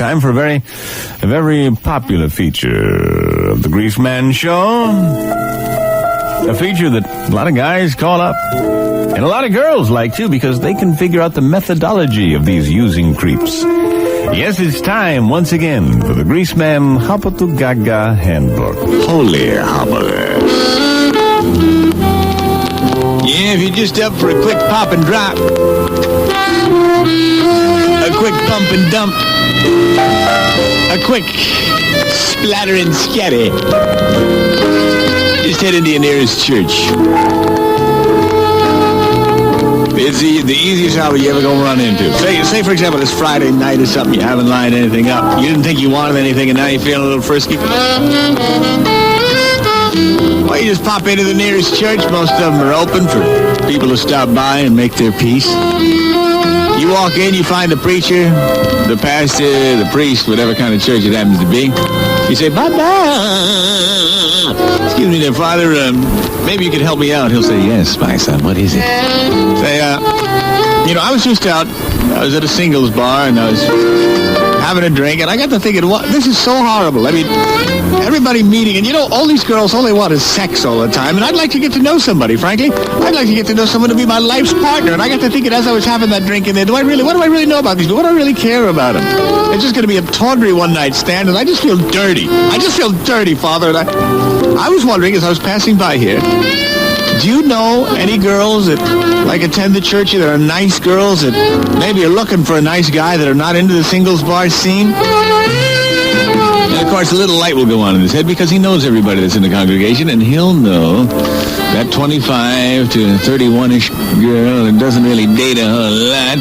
Time for a very popular feature of the Greaseman Show. A feature that a lot of guys call up. And a lot of girls like, too, because they can figure out the methodology of these using creeps. Yes, it's time, once again, for the Greaseman Hobbledogaga Handbook. Holy hobblers. Yeah, if you're just up for a quick pop and drop, a quick pump and dump, a quick splatter and scatter, just head into your nearest church. It's the easiest hobby you ever gonna run into. Say, for example, it's Friday night or something, you haven't lined anything up. You didn't think you wanted anything, and now you're feeling a little frisky. Well, you just pop into the nearest church. Most of them are open for people to stop by and make their peace. You walk in, you find the preacher, the pastor, the priest, whatever kind of church it happens to be. You say, bye-bye. Excuse me there, Father, maybe you could help me out. He'll say, yes, my son, what is it? Say, I was just out. I was at a singles bar, and I was having a drink, and I got to thinking, this is so horrible. I mean, everybody meeting, and all these girls, all they want is sex all the time, and I'd like to get to know somebody, frankly. I'd like to get to know someone to be my life's partner, and I got to thinking as I was having that drink in there, what do I really know about these people? What do I really care about them? It's just going to be a tawdry one-night stand, and I just feel dirty. I just feel dirty, Father, and I was wondering, as I was passing by here, do you know any girls that, attend the church that are nice girls that maybe are looking for a nice guy that are not into the singles bar scene? And, of course, a little light will go on in his head because he knows everybody that's in the congregation, and he'll know that 25 to 31-ish girl that doesn't really date a whole lot.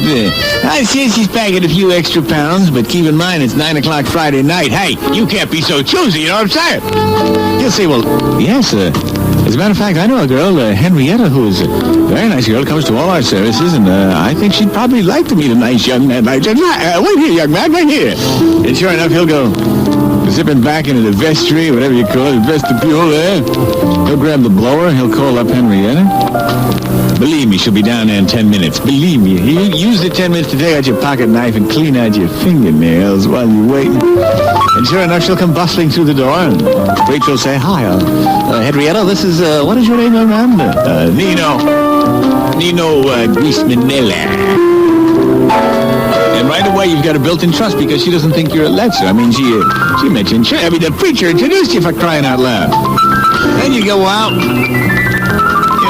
I see she's packing a few extra pounds, but keep in mind it's 9 o'clock Friday night. Hey, you can't be so choosy, you know what I'm saying? He'll say, well, yes, as a matter of fact, I know a girl, Henrietta, who is a very nice girl, comes to all our services, and I think she'd probably like to meet a nice young man like that. Wait here, young man, wait here. And sure enough, he'll go zipping back into the vestry, whatever you call it, vestibule there. He'll grab the blower, he'll call up Henrietta. Believe me, she'll be down there in 10 minutes. Believe me. You use the 10 minutes to take out your pocket knife and clean out your fingernails while you're waiting. And sure enough, she'll come bustling through the door, and Rachel will say, hi, Henrietta, this is, what is your name, young man? Nino Greasemanella. And right away, you've got a built-in trust because she doesn't think you're a letzer. I mean, she mentioned, the preacher introduced you, for crying out loud. Then you go out,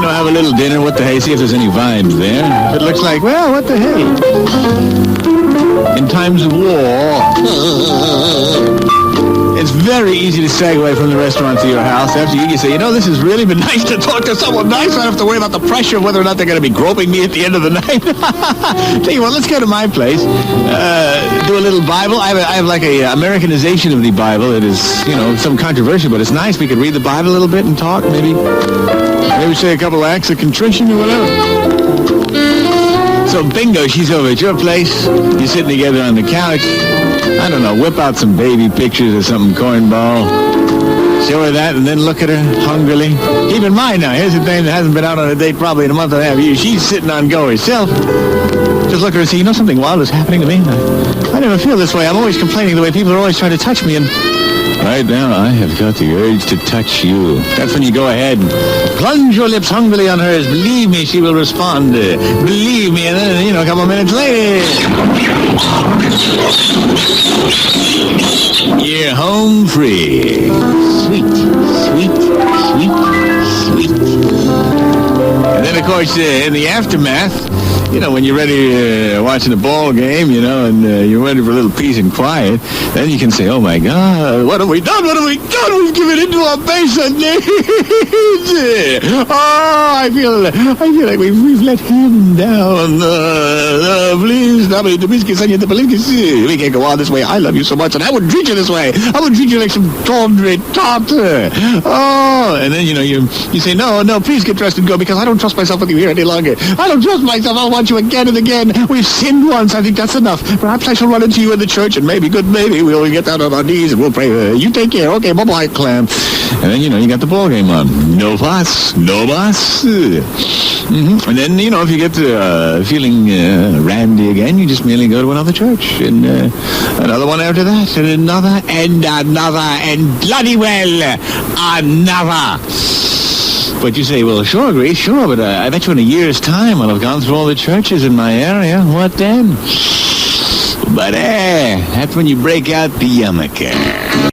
have a little dinner, what the hey, see if there's any vibes there. If it looks like, well, what the hey. In times of war, it's very easy to segue from the restaurant to your house. After you say, this has really been nice to talk to someone nice. I don't have to worry about the pressure of whether or not they're going to be groping me at the end of the night. Tell you what, let's go to my place. Do a little Bible. I have like a Americanization of the Bible. It is, some controversial, but it's nice. We could read the Bible a little bit and talk, maybe say a couple acts of contrition or whatever. So bingo, she's over at your place. You're sitting together on the couch. I don't know, whip out some baby pictures or something, cornball. Show her that and then look at her hungrily. Keep in mind now, here's a dame that hasn't been out on a date probably in a month and a half. She's sitting on go herself. Just look at her and say, something wild is happening to me. I never feel this way. I'm always complaining the way people are always trying to touch me, and right now I have got the urge to touch you. That's when you go ahead and plunge your lips hungrily on hers. Believe me, she will respond. Believe me, and then, a couple of minutes later, you're home free. Sweet, sweet, sweet, sweet. And then, of course, in the aftermath, when you're ready watching a ball game, and you're ready for a little peace and quiet, then you can say, oh, my God, what have we done? What have we done? We've given into our basic needs. Oh, I feel like we've let him down. Please, we can't go on this way. I love you so much, and I wouldn't treat you this way. I would treat you like some tawdry tartar. Oh, and then, you say, no, please get dressed and go, because I don't trust myself with you here any longer. I don't trust myself. I don't want about you again and again. We've sinned once. I think that's enough. Perhaps I shall run into you in the church, and maybe we'll get down on our knees and we'll pray. You take care. Okay, bye-bye, Clam. And then, you got the ball game on. No fuss. No fuss. And then, if you get feeling randy again, you just merely go to another church. And another one after that. And another, and bloody well, another. But you say, well, sure, Grace, sure, but I bet you in a year's time I'll have gone through all the churches in my area. What then? But, that's when you break out the yarmulke.